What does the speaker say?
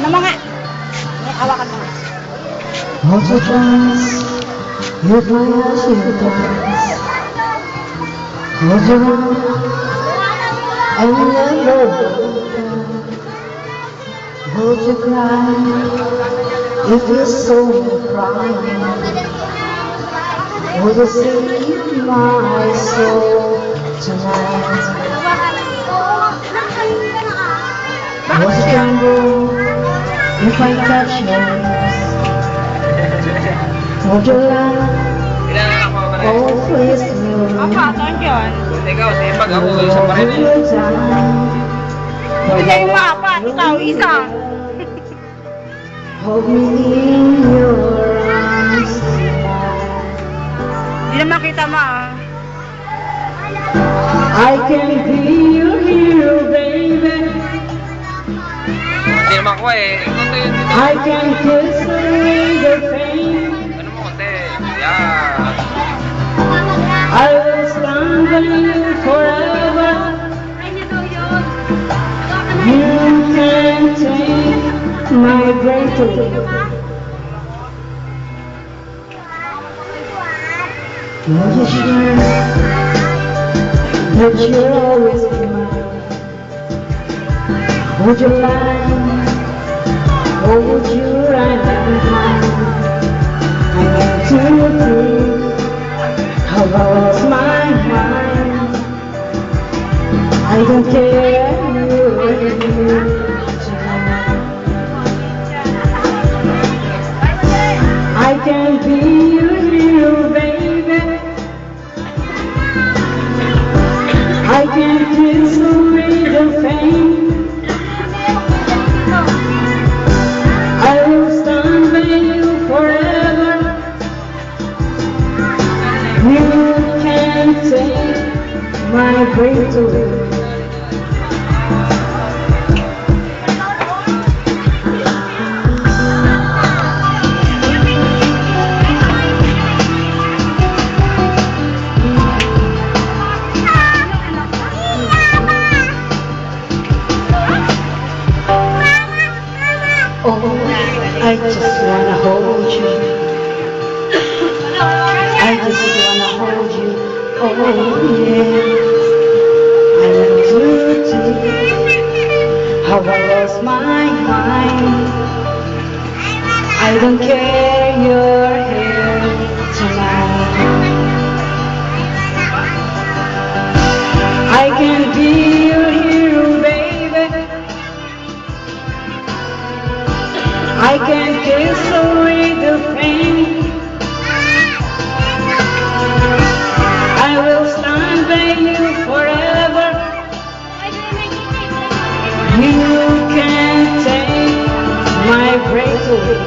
Ano mga? May hawakan mo. Hold your hands, you flash in the dance. Hold your hand, and never hold your cry. If you're so crying, would you save my soul tonight? Would you tremble if I touch your lips? Would you laugh? Oh, please do. Saan yun? Ikaw, sipag ako, isa pa rin eh. Hindi yung maapat. Ikaw, isa. Hold me in your arms tonight. Hindi na makita mo ah. I can be your hero, baby. Hindi naman ko eh. Konti yun dito. I can kiss away the pain. Ano mo konti? Yan. I will stand by you forever. You can take my breath away. Would you swear that you'll always be mine? Would you lie, or would you ride behind? I need to prove how I lost my mind. I don't care who you tonight. I can be your hero, baby. I can kiss away the pain. I will stand by you forever. You can take my breath away. Oh, I just wanna hold you. I just wanna hold you. Oh, yeah. I want to take how I lost my mind. I don't care you're here tonight. I can be your hero, baby. I can kiss away the pain. I will stand by you forever. You can take my breath away.